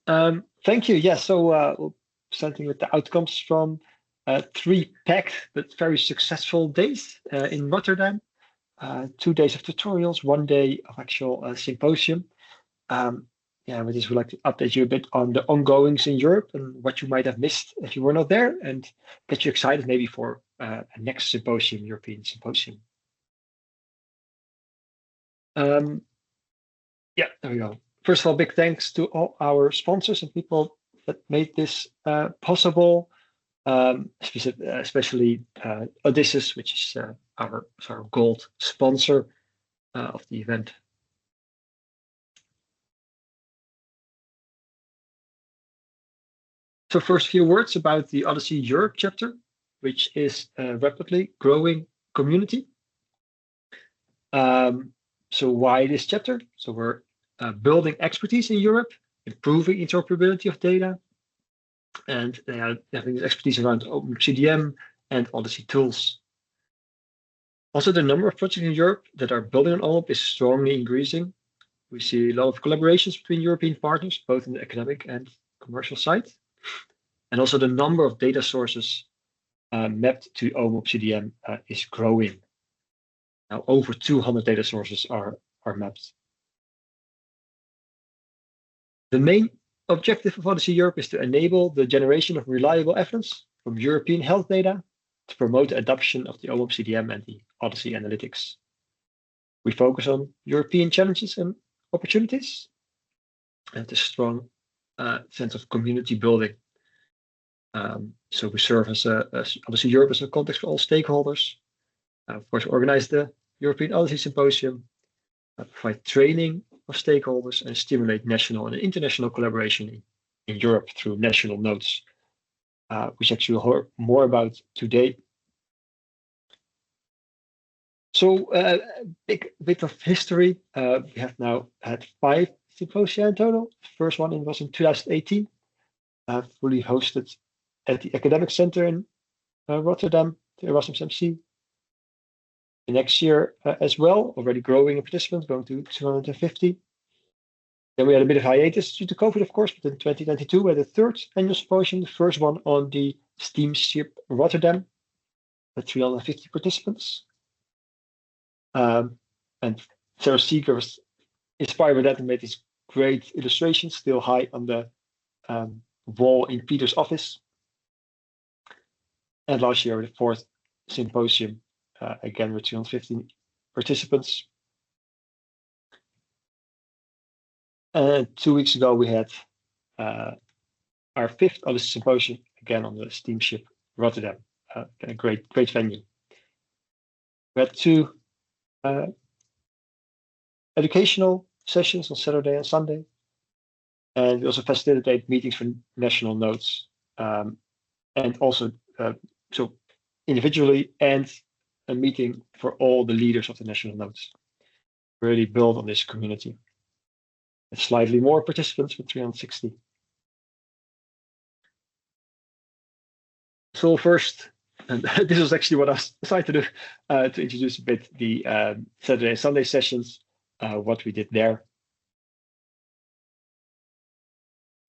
Thank you. Yeah, so we'll starting with the outcomes from 3 packed but very successful days in Rotterdam. 2 days of tutorials, 1 day of actual symposium. Yeah, with this, we'd like to update you a bit on the ongoings in Europe and what you might have missed if you were not there, and get you excited maybe for a next symposium, European symposium. Yeah, there we go. First of all, big thanks to all our sponsors and people that made this possible, especially Odysseus, which is our gold sponsor of the event. So first, few words about the OHDSI Europe chapter, which is a rapidly growing community. So why this chapter? So we're building expertise in Europe, improving interoperability of data, and having this expertise around OpenCDM and OHDSI tools. Also, the number of projects in Europe that are building on OMP is strongly increasing. We see a lot of collaborations between European partners, both in the academic and commercial side. And also the number of data sources mapped to OMP-CDM is growing. Now over 200 data sources are mapped. The main objective of OHDSI Europe is to enable the generation of reliable evidence from European health data to promote the adoption of the OMP-CDM and the OHDSI analytics. We focus on European challenges and opportunities and a strong sense of community building. So we serve as OHDSI Europe as a context for all stakeholders. Of course, we organize the European OHDSI Symposium, provide training of stakeholders, and stimulate national and international collaboration in Europe through national nodes, which actually we'll hear more about today. So a big bit of history. We have now had 5 symposia in total. The first one was in 2018, fully hosted at the Academic Center in Rotterdam, the Erasmus MC. The next year as well, already growing in participants, going to 250. Then we had a bit of hiatus due to COVID, of course, but in 2022 we had the 3rd annual symposium, the first one on the steamship Rotterdam, with 350 participants. And Sarah Seeger was inspired by that and made these great illustrations, still high on the wall in Peeters' office. And last year, the 4th symposium, again with 215 participants. And 2 weeks ago, we had our 5th OHDSI symposium, again on the steamship Rotterdam, a great venue. We had 2 educational sessions on Saturday and Sunday. And we also facilitate meetings for national nodes, and also so individually and a meeting for all the leaders of the national nodes. Really build on this community. With slightly more participants with 360. So first, and this was actually what I decided to do, to introduce a bit the Saturday and Sunday sessions, what we did there.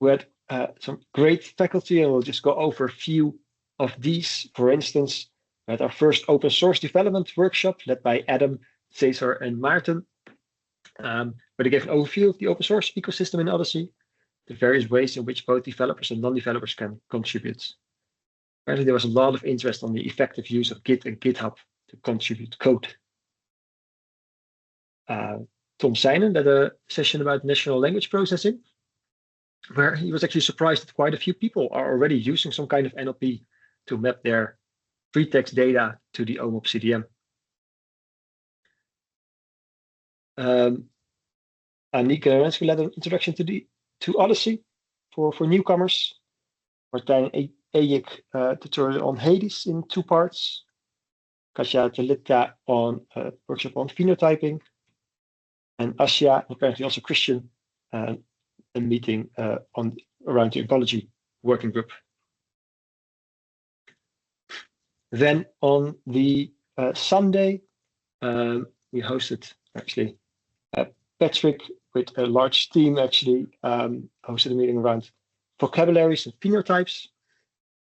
We had some great faculty, and we'll just go over a few of these. For instance, we had our first open source development workshop led by Adam, Cesar, and Maarten, where they gave an overview of the open source ecosystem in OHDSI, the various ways in which both developers and non-developers can contribute. Apparently, there was a lot of interest on the effective use of Git and GitHub to contribute code. Tom Seinen had a session about natural language processing, where he was actually surprised that quite a few people are already using some kind of NLP to map their free text data to the OMP-CDM. Annika Rensky led an introduction to OHDSI for newcomers. Martijn Ejik tutorial on Hades in 2 parts. Kasia Telitka on a workshop on phenotyping. And Asya, apparently also Christian, a meeting around the oncology working group. Then on the Sunday, we hosted actually Patrick with a large team actually hosted a meeting around vocabularies and phenotypes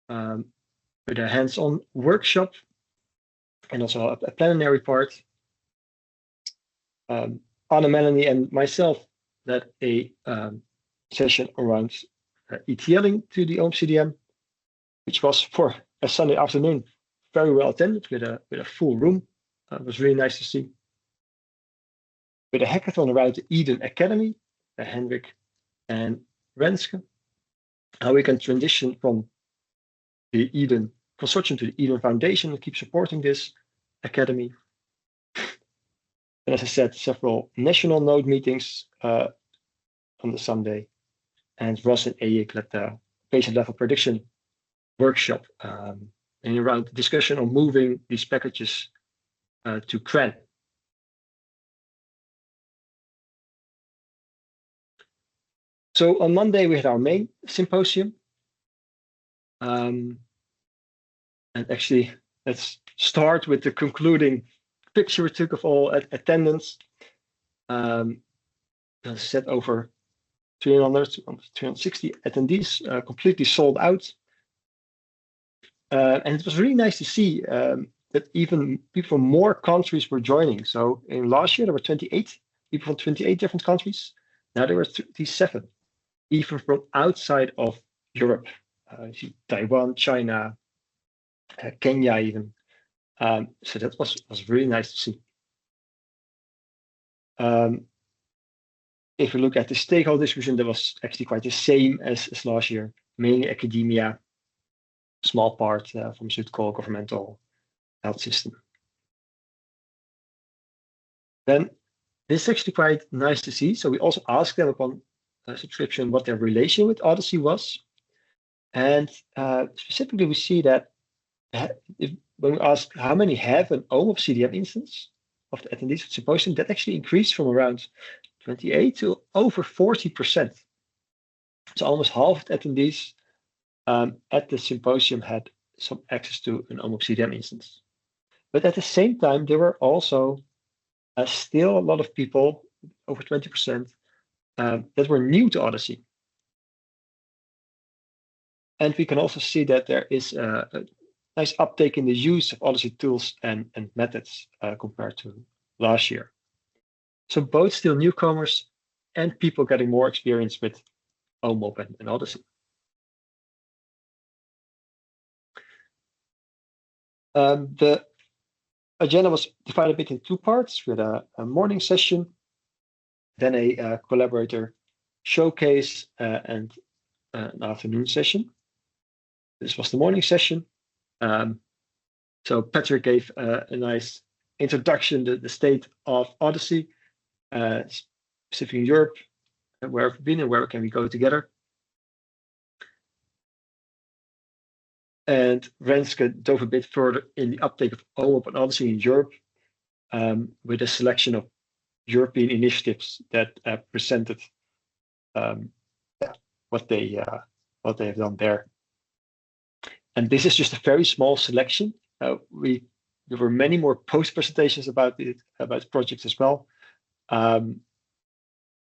with a hands-on workshop and also a plenary part. Anna, Melanie, and myself led a session around ETLing to the OHDM, which was for a Sunday afternoon very well attended with a full room. It was really nice to see. With a hackathon around the Eden Academy, Hendrik and Renske, how we can transition from the Eden Consortium to the Eden Foundation and keep supporting this academy. And as I said, several national node meetings on the Sunday, and Ross and Ayik led the patient level prediction workshop and around the discussion on moving these packages to CRAN. So on Monday, we had our main symposium. And actually, let's start with the concluding picture we took of all attendance. As I said, over 360 attendees, completely sold out. And it was really nice to see that even people from more countries were joining. So in last year, there were 28 people from 28 different countries. Now there were 37, even from outside of Europe. Taiwan, China, Kenya even. So that was really nice to see. If you look at the stakeholder distribution, that was actually quite the same as last year, mainly academia, small part pharmaceutical, governmental, health system. Then this is actually quite nice to see. So we also asked them upon subscription what their relation with OHDSI was. And specifically, we see that when we ask how many have an OMOP CDM instance of the attendees of the symposium, that actually increased from around 28 to over 40%. So almost half of the attendees at the symposium had some access to an OMOP CDM instance. But at the same time, there were also still a lot of people, over 20%, that were new to OHDSI. And we can also see that there is a nice uptake in the use of OHDSI tools and methods compared to last year. So both still newcomers and people getting more experience with OMOP and OHDSI. The agenda was divided a bit in two parts, with a morning session, then a collaborator showcase, and an afternoon session. This was the morning session. So Patrick gave a nice introduction to the state of OHDSI, specifically in Europe, where have we been and where can we go together. And Renske dove a bit further in the uptake of OMOP and OHDSI in Europe, with a selection of European initiatives that presented what they have done there. And this is just a very small selection. There were many more post presentations about projects as well.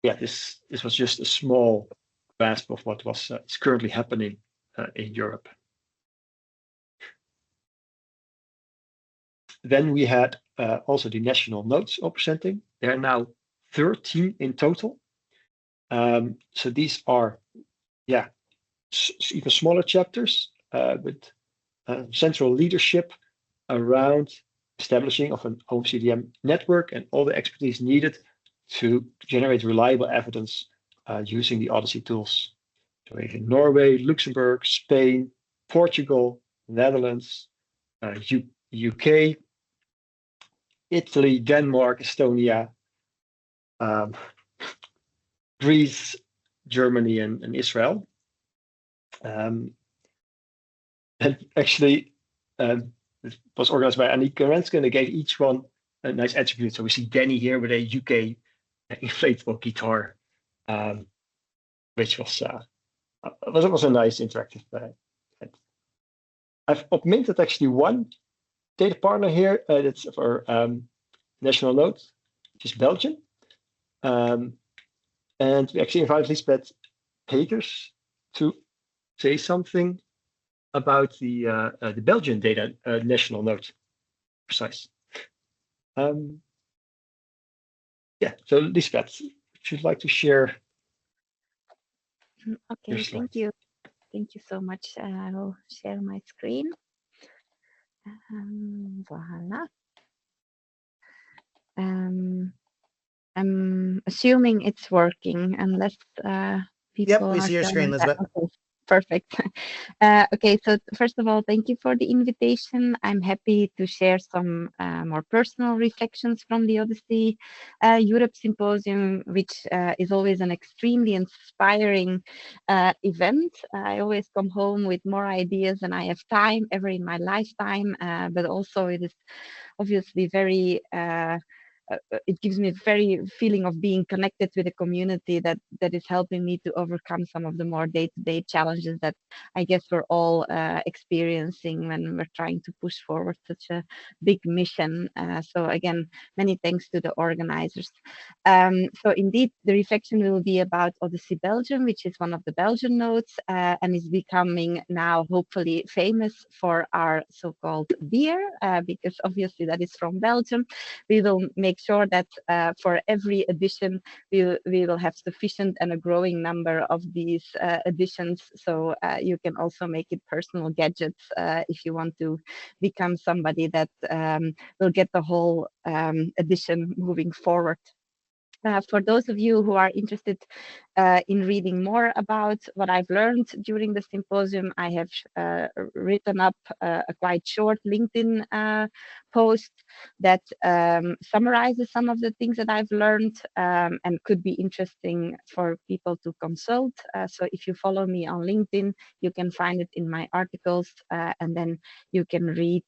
This was just a small grasp of what is currently happening in Europe. Then we had also the national nodes all presenting. There are now 13 in total. So these are, even smaller chapters with central leadership around establishing of an OMCDM network and all the expertise needed to generate reliable evidence using the OHDSI tools. So we have in Norway, Luxembourg, Spain, Portugal, Netherlands, UK, Italy, Denmark, Estonia, Greece, Germany, and Israel. And actually, it was organized by Annika Renske, and they gave each one a nice attribute. So we see Danny here with a UK inflatable guitar, which was a nice interactive. I've omitted actually one data partner here. That's for national node, which is Belgium. And we actually invited Liesbet Peeters to say something about the Belgian data national node, precise. Yeah, so Liesbet, would you like to share? Okay, thank you. Thank you so much. I will share my screen. Voila. I'm assuming it's working unless people we see your screen, Liesbet. Okay, perfect. Okay, so first of all, thank you for the invitation. I'm happy to share some more personal reflections from the OHDSI Europe Symposium, which is always an extremely inspiring event. I always come home with more ideas than I have time ever in my lifetime, but also it is obviously very it gives me a very feeling of being connected with a community that is helping me to overcome some of the more day-to-day challenges that I guess we're all experiencing when we're trying to push forward such a big mission. So again, many thanks to the organizers. So indeed, the reflection will be about OHDSI Belgium, which is one of the Belgian nodes and is becoming now hopefully famous for our so-called beer, because obviously that is from Belgium. We will make sure that for every edition, we will have sufficient and a growing number of these editions. So you can also make it personal gadgets if you want to become somebody that will get the whole edition moving forward. For those of you who are interested in reading more about what I've learned during the symposium, I have written up a quite short LinkedIn post that summarizes some of the things that I've learned and could be interesting for people to consult. So if you follow me on LinkedIn, you can find it in my articles and then you can read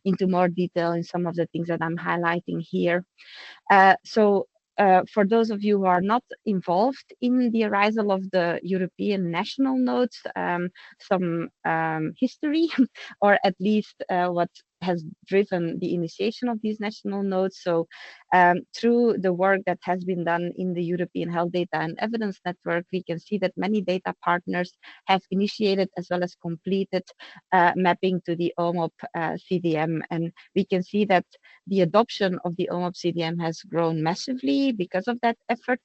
into more detail in some of the things that I'm highlighting here. For those of you who are not involved in the arisal of the European national nodes, some history, or at least what has driven the initiation of these national nodes. So through the work that has been done in the European Health Data and Evidence Network, we can see that many data partners have initiated as well as completed mapping to the OMOP CDM. And we can see that the adoption of the OMOP CDM has grown massively because of that effort.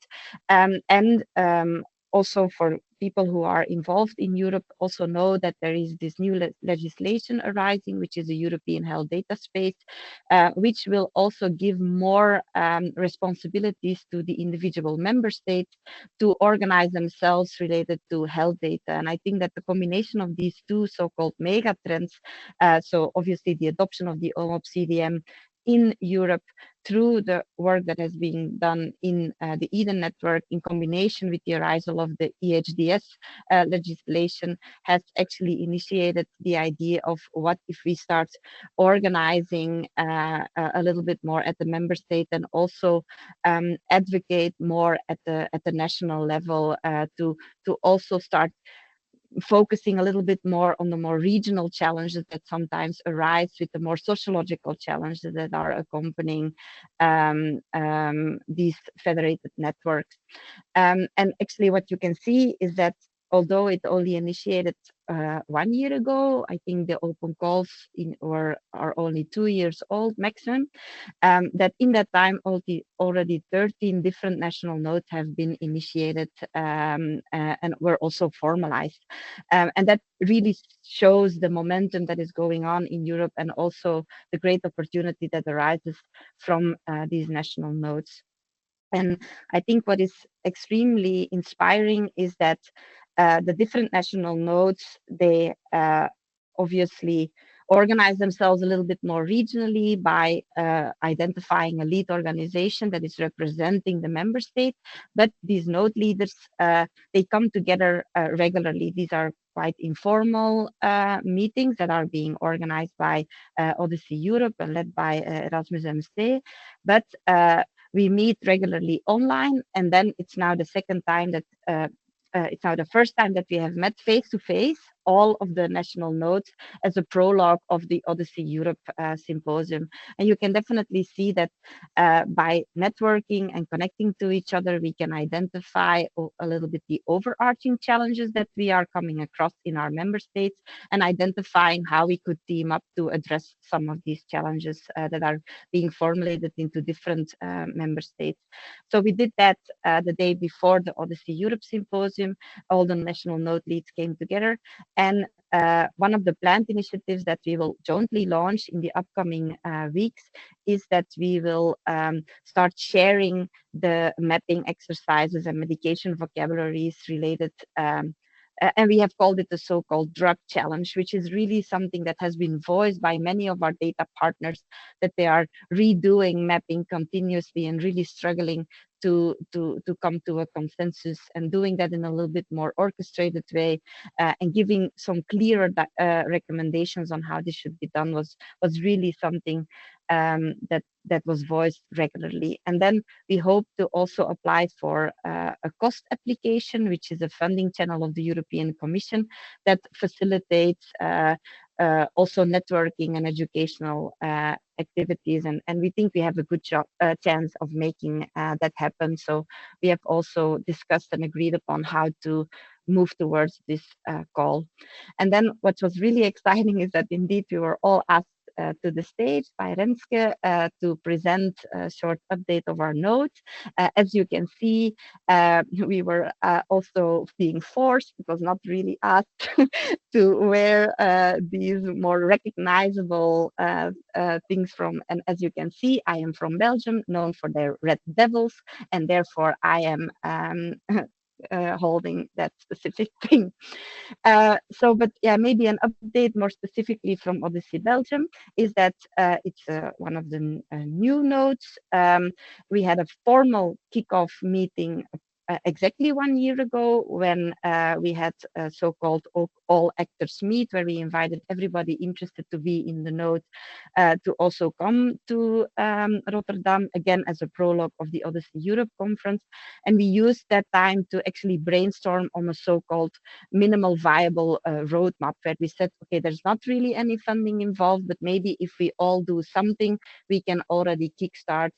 Also for people who are involved in Europe also know that there is this new legislation arising, which is the European Health Data Space, which will also give more responsibilities to the individual member states to organize themselves related to health data. And I think that the combination of these two so-called mega trends, so obviously the adoption of the OMOP CDM in Europe through the work that has been done in the EDEN network in combination with the arisal of the EHDS legislation has actually initiated the idea of what if we start organizing a little bit more at the member state and also advocate more at the national level to also start focusing a little bit more on the more regional challenges that sometimes arise with the more sociological challenges that are accompanying these federated networks. And actually what you can see is that although it only initiated 1 year ago, I think the open calls are only 2 years old maximum, that in that time already 13 different national nodes have been initiated and were also formalized. And that really shows the momentum that is going on in Europe and also the great opportunity that arises from these national nodes. And I think what is extremely inspiring is that the different national nodes, they obviously organize themselves a little bit more regionally by identifying a lead organization that is representing the member state. But these node leaders, they come together regularly. These are quite informal meetings that are being organized by OHDSI Europe and led by Erasmus MC. But we meet regularly online, and then it's now the second time that it's now the first time that we have met face to face all of the national nodes as a prologue of the OHDSI Europe Symposium. And you can definitely see that by networking and connecting to each other, we can identify a little bit the overarching challenges that we are coming across in our member states, and identifying how we could team up to address some of these challenges that are being formulated into different member states. So we did that the day before the OHDSI Europe Symposium. All the national node leads came together, and one of the planned initiatives that we will jointly launch in the upcoming weeks is that we will start sharing the mapping exercises and medication vocabularies related and we have called it the so-called drug challenge, which is really something that has been voiced by many of our data partners, that they are redoing mapping continuously and really struggling to come to a consensus, and doing that in a little bit more orchestrated way, and giving some clearer recommendations on how this should be done was really something that was voiced regularly. And then we hope to also apply for a cost application, which is a funding channel of the European Commission that facilitates also networking and educational activities, and we think we have a good chance of making that happen. So we have also discussed and agreed upon how to move towards this call. And then what was really exciting is that indeed we were all asked to the stage by Renske to present a short update of our notes. As you can see, we were also being forced, it was not really asked, to wear these more recognizable things from, and as you can see, I am from Belgium, known for their red devils, and therefore I am holding that specific thing. But yeah, maybe an update more specifically from OHDSI Belgium is that it's one of the new nodes. We had a formal kickoff meeting exactly 1 year ago, when we had a so-called all actors meet, where we invited everybody interested to be in the node to also come to Rotterdam, again as a prologue of the OHDSI Europe conference. And we used that time to actually brainstorm on a so-called minimal viable roadmap, where we said, okay, there's not really any funding involved, but maybe if we all do something, we can already kickstart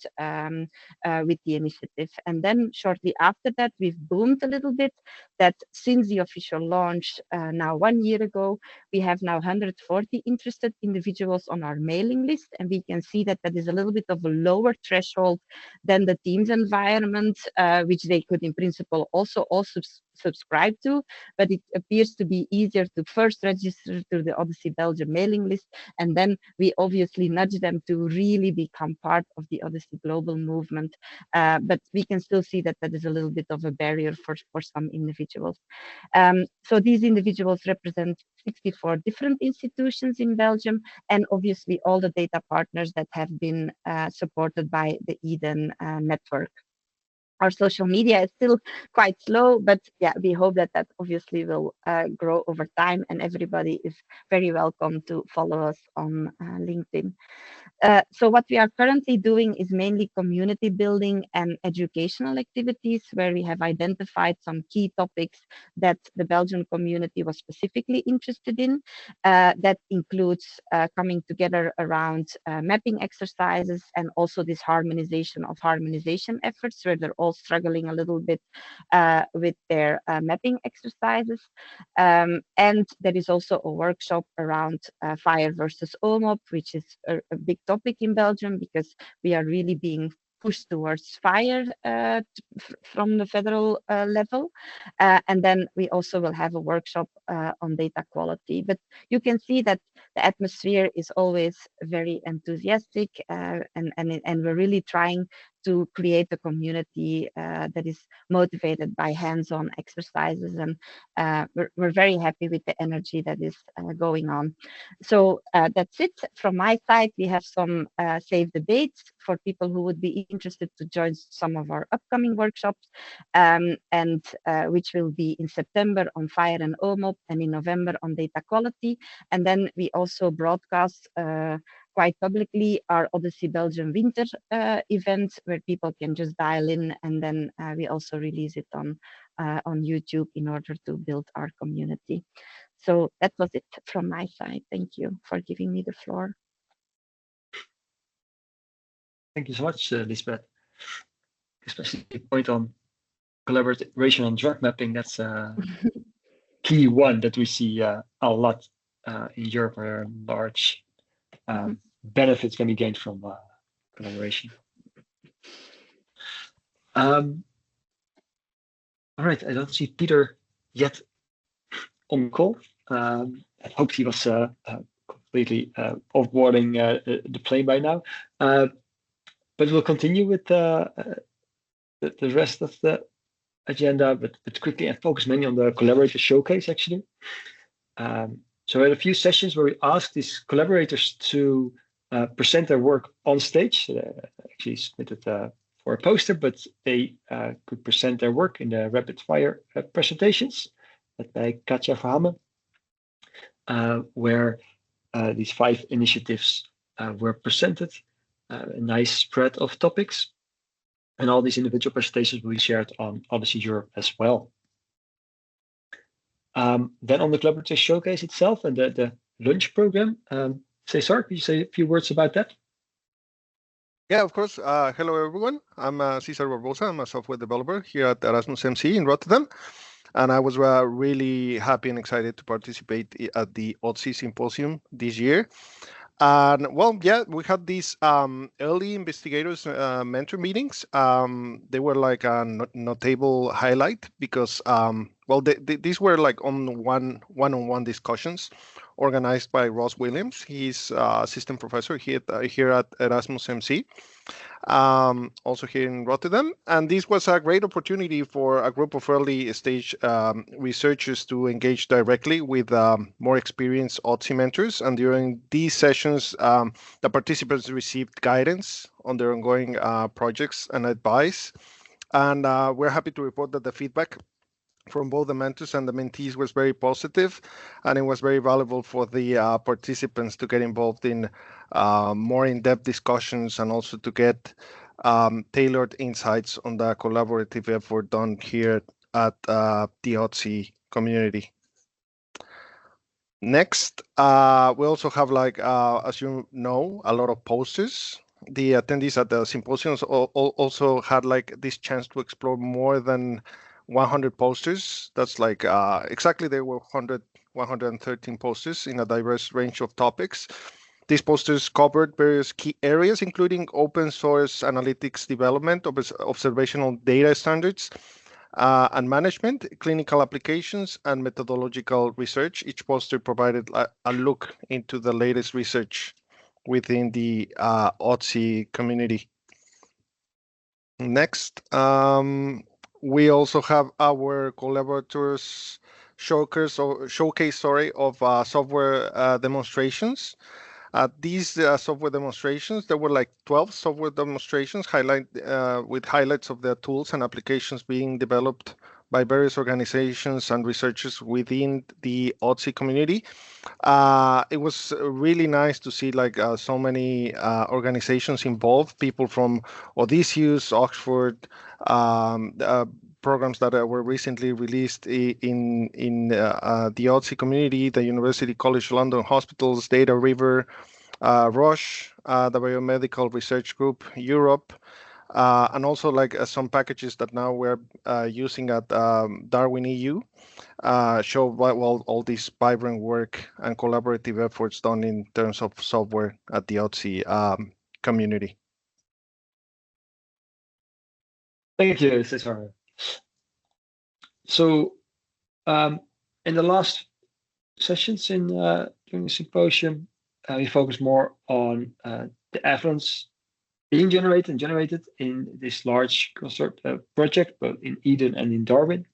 with the initiative. And then shortly after that, we've boomed a little bit, that since the official launch now 1 year ago, we have now 140 interested individuals on our mailing list, and we can see that that is a little bit of a lower threshold than the Teams environment, which they could in principle also subscribe to, but it appears to be easier to first register to the OHDSI Belgium mailing list, and then we obviously nudge them to really become part of the OHDSI global movement. But we can still see that that is a little bit of a barrier for some individuals. So these individuals represent 64 different institutions in Belgium, and obviously all the data partners that have been supported by the EDEN network. Our social media is still quite slow, but yeah, we hope that that obviously will grow over time, and everybody is very welcome to follow us on LinkedIn. So what we are currently doing is mainly community building and educational activities, where we have identified some key topics that the Belgian community was specifically interested in. That includes coming together around mapping exercises, and also this harmonization efforts, where they're all struggling a little bit with their mapping exercises. And there is also a workshop around fire versus OMOP, which is a big topic in Belgium, because we are really being pushed towards fire from the federal level. And then we also will have a workshop on data quality. But you can see that the atmosphere is always very enthusiastic, and we're really trying to create a community that is motivated by hands-on exercises, and we're very happy with the energy that is going on. So that's it from my side. We have some save the dates for people who would be interested to join some of our upcoming workshops, and which will be in September on fire and OMOP, and in November on data quality. And then we also broadcast quite publicly our OHDSI Belgium winter event, where people can just dial in, and then we also release it on YouTube in order to build our community. So that was it from my side. Thank you for giving me the floor. Thank you so much, Liesbet. Especially the point on collaboration on drug mapping. That's a key one that we see a lot in Europe, where large benefits can be gained from collaboration. All right, I don't see Peter yet on the call. I hoped he was completely offboarding the plane by now. But we'll continue with the rest of the agenda, but quickly and focus mainly on the collaborator showcase, actually. So we had a few sessions where we asked these collaborators to present their work on stage. Actually submitted for a poster, but they could present their work in the rapid fire presentations led by Katja Verhamme, where these 5 initiatives were presented, a nice spread of topics, and all these individual presentations will be shared on OHDSI Europe as well. Then on the collaborative showcase itself and the lunch program, Cesar, could you say a few words about that? Yeah, of course. Hello, everyone. I'm Cesar Barboza. I'm a software developer here at Erasmus MC in Rotterdam. And I was really happy and excited to participate at the OHDSI Symposium this year. And well, yeah, we had these early investigators mentor meetings. They were like a notable highlight because, well, these were like one-on-one discussions organized by Ross Williams. He's assistant professor here at Erasmus MC, also here in Rotterdam. And this was a great opportunity for a group of early stage researchers to engage directly with more experienced OHDSI mentors. And during these sessions, the participants received guidance on their ongoing projects and advice. And we're happy to report that the feedback from both the mentors and the mentees was very positive, and it was very valuable for the participants to get involved in more in-depth discussions and also to get tailored insights on the collaborative effort done here at the OHDSI community. Next, we also have, like, as you know, a lot of posters. The attendees at the symposiums also had like this chance to explore more than 100 posters. That's like exactly there were 113 posters in a diverse range of topics. These posters covered various key areas, including open source analytics development, observational data standards and management, clinical applications, and methodological research. Each poster provided a look into the latest research within the OHDSI community. Next, we also have our collaborators showcase of software demonstrations. At these software demonstrations, there were like 12 software demonstrations with highlights of the tools and applications being developed by various organizations and researchers within the OHDSI community. It was really nice to see like so many organizations involved, people from Odysseus, Oxford, programs that were recently released in the OHDSI community, the University College London Hospitals, Data River, Roche, the Biomedical Research Group Europe, and also like some packages that now we're using at Darwin EU show well all this vibrant work and collaborative efforts done in terms of software at the OHDSI community. Thank you, Cesar. So in the last sessions during the symposium, we focused more on the evidence being generated in this large project, both in Eden and in Darwin.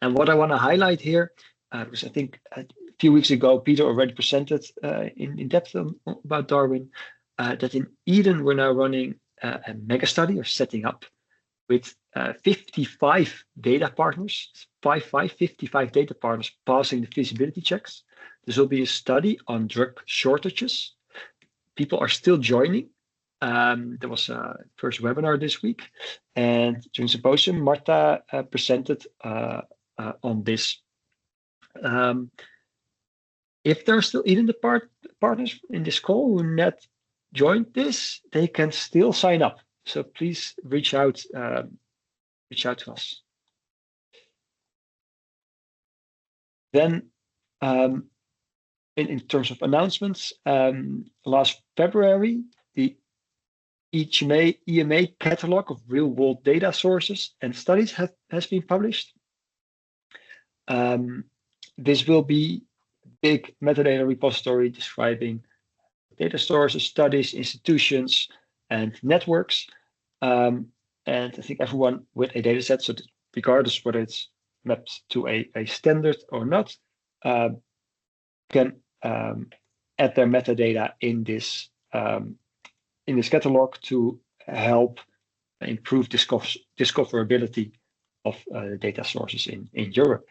And what I want to highlight here, because I think a few weeks ago, Peter already presented in depth about Darwin, that in Eden, we're now running a mega study or setting up with 55 data partners, 55 data partners passing the feasibility checks. This will be a study on drug shortages. People are still joining. There was a first webinar this week, and during symposium, Marta presented on this If there are still even the partners in this call who not joined this, they can still sign up. So please reach out to us. Then, in terms of announcements, last February, the EMA catalog of real-world data sources and studies has been published. This will be a big metadata repository describing data sources, studies, institutions, and networks. And I think everyone with a data set, so regardless whether it's mapped to a standard or not, can add their metadata in this catalog to help improve discoverability of data sources in Europe.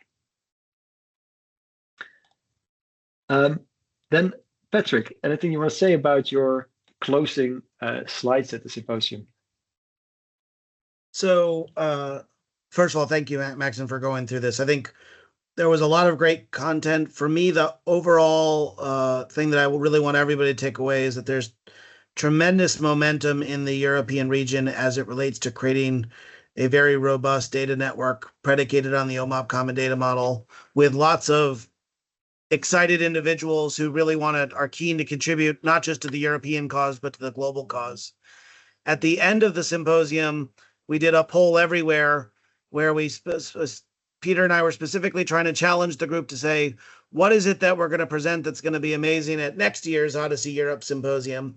Then, Patrick, anything you want to say about your closing slides at the symposium? So, first of all, thank you, Maxim, for going through this. I think there was a lot of great content. For me, the overall thing that I really want everybody to take away is that there's tremendous momentum in the European region as it relates to creating a very robust data network predicated on the OMOP Common Data Model, with lots of excited individuals who really are keen to contribute not just to the European cause, but to the global cause. At the end of the symposium, we did a poll everywhere where Peter and I were specifically trying to challenge the group to say, what is it that we're going to present that's going to be amazing at next year's OHDSI Europe Symposium?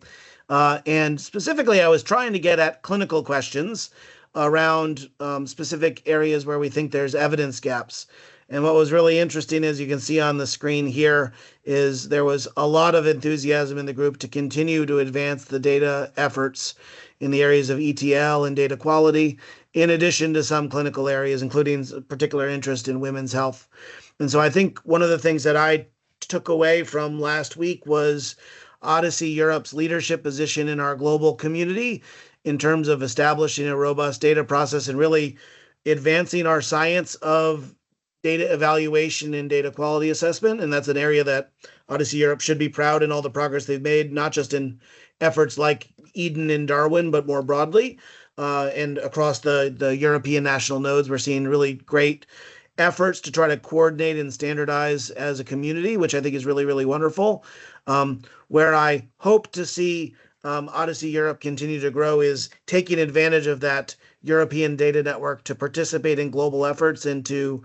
And specifically, I was trying to get at clinical questions around specific areas where we think there's evidence gaps. And what was really interesting, as you can see on the screen here, is there was a lot of enthusiasm in the group to continue to advance the data efforts in the areas of ETL and data quality, in addition to some clinical areas, including particular interest in women's health. And so I think one of the things that I took away from last week was OHDSI Europe's leadership position in our global community in terms of establishing a robust data process and really advancing our science of data evaluation and data quality assessment. And that's an area that OHDSI Europe should be proud in all the progress they've made, not just in efforts like Eden and Darwin, but more broadly. And across the European national nodes, we're seeing really great efforts to try to coordinate and standardize as a community, which I think is really, really wonderful. Where I hope to see OHDSI Europe continue to grow is taking advantage of that European data network to participate in global efforts and to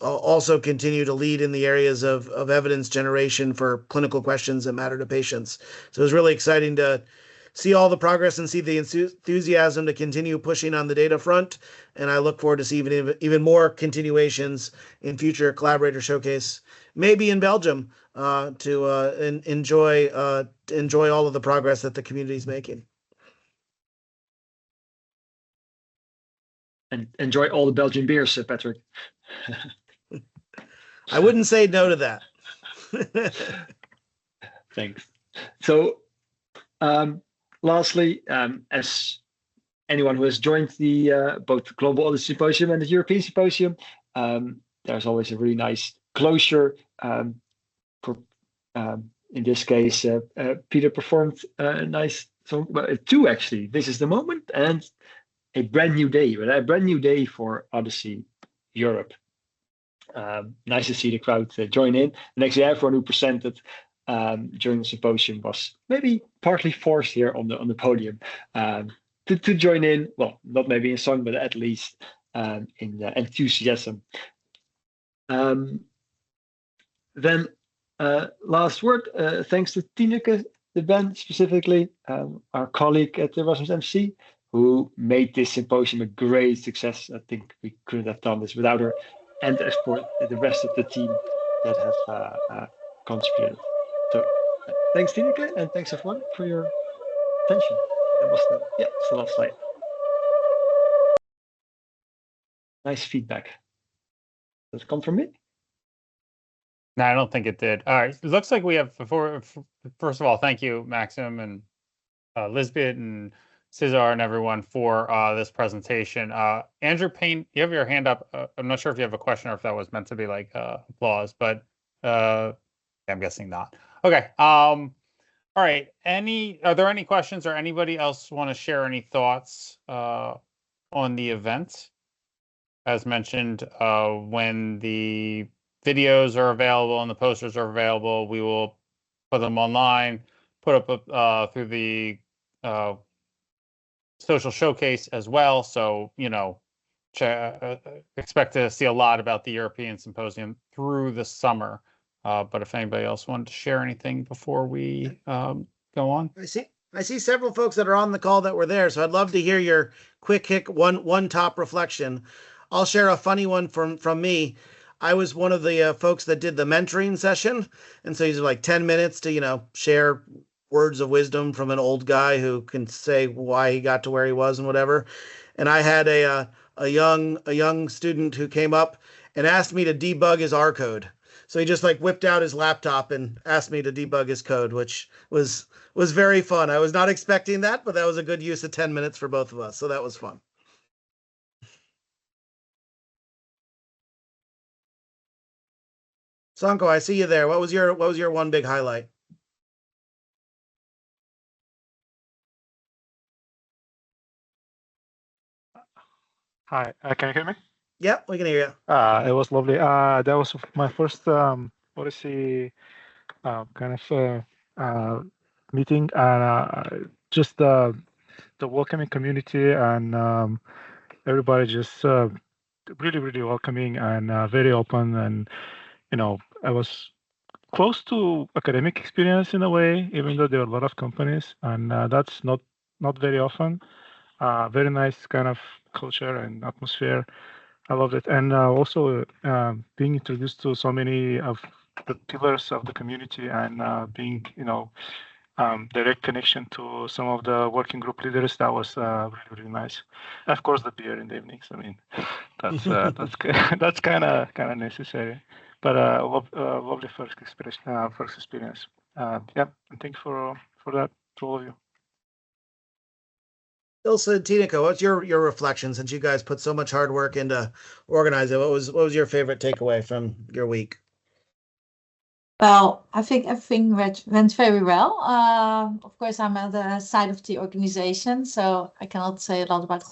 also continue to lead in the areas of evidence generation for clinical questions that matter to patients. So it was really exciting to see all the progress and see the enthusiasm to continue pushing on the data front. And I look forward to seeing even more continuations in future collaborator showcase, maybe in Belgium, to enjoy all of the progress that the community is making. And enjoy all the Belgian beers, Patrick. I wouldn't say no to that. Thanks. So, lastly, as anyone who has joined the both the Global OHDSI Symposium and the European Symposium, there's always a really nice closure. In this case, Peter performed a nice song, well, two actually. This is the moment, and a brand new day, but a brand new day for OHDSI Europe. Nice to see the crowd join in. And actually, everyone who presented during the symposium was maybe partly forced here on the podium to join in. Well, not maybe in song, but at least in enthusiasm. Then last word. Thanks to Tineke de Ben specifically, our colleague at the Erasmus MC, who made this symposium a great success. I think we couldn't have done this without her, and of course the rest of the team that have contributed. So thanks, Tineke, and thanks everyone for your attention. That was the last slide. Nice feedback. Does it come from me? No, I don't think it did. All right. It looks like we have, first of all, thank you, Maxim and Liesbet and Cesar and everyone for this presentation. Andrew Payne, you have your hand up. I'm not sure if you have a question or if that was meant to be like applause, but I'm guessing not. Okay. All right. Are there any questions or anybody else want to share any thoughts on the event? As mentioned, when the videos are available and the posters are available, we will put them online, put up through the social showcase as well. So, you know, expect to see a lot about the European Symposium through the summer. But if anybody else wanted to share anything before we go on. I see several folks that are on the call that were there, so I'd love to hear your quick hit one top reflection. I'll share a funny one from me. I was one of the folks that did the mentoring session, and so these are like 10 minutes to, you know, share words of wisdom from an old guy who can say why he got to where he was and whatever. And I had a young student who came up and asked me to debug his R code. So he just like whipped out his laptop and asked me to debug his code, which was very fun. I was not expecting that, but that was a good use of 10 minutes for both of us. So that was fun. Sanko, I see you there. What was your one big highlight? Hi, can you hear me? Yeah, we can hear you. It was lovely. That was my first OHDSI kind of meeting, and just the welcoming community and everybody just really welcoming and very open. And you know, I was close to academic experience in a way, even though there are a lot of companies, and that's not very often. Very nice kind of culture and atmosphere. I loved it, and also being introduced to so many of the pillars of the community, and being, you know, direct connection to some of the working group leaders. That was really nice. Of course, the beer in the evenings. I mean, that's kind of necessary. But lovely first experience. Yeah, and thank you for that to all of you. Ilse and Tineke, what's your reflection, since you guys put so much hard work into organizing? What was your favorite takeaway from your week? Well, I think everything went very well. Of course, I'm at the side of the organization, so I cannot say a lot about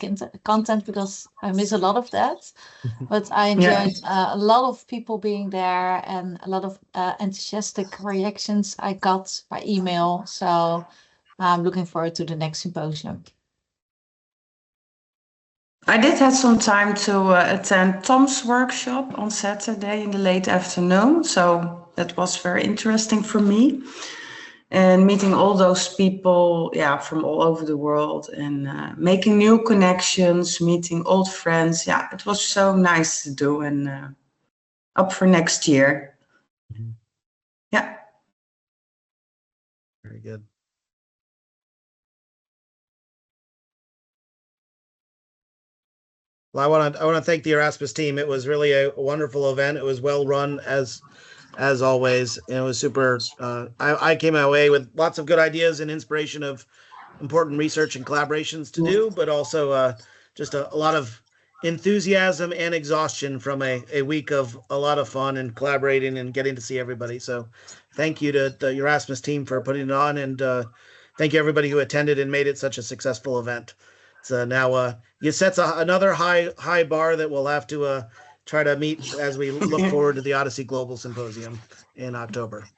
content because I miss a lot of that. But I enjoyed a lot of people being there and a lot of enthusiastic reactions I got by email. So I'm looking forward to the next symposium. I did have some time to attend Tom's workshop on Saturday in the late afternoon, so that was very interesting for me. And meeting all those people, yeah, from all over the world, and making new connections, meeting old friends. Yeah, it was so nice to do, and up for next year. Mm-hmm. Yeah. Very good. Well, I want to thank the Erasmus team. It was really a wonderful event. It was well run as always, and it was super. I came away with lots of good ideas and inspiration of important research and collaborations to do, but also just a lot of enthusiasm and exhaustion from a week of a lot of fun and collaborating and getting to see everybody. So thank you to the Erasmus team for putting it on, and thank you everybody who attended and made it such a successful event. So now it sets another high bar that we'll have to try to meet as we look forward to the OHDSI Global Symposium in October.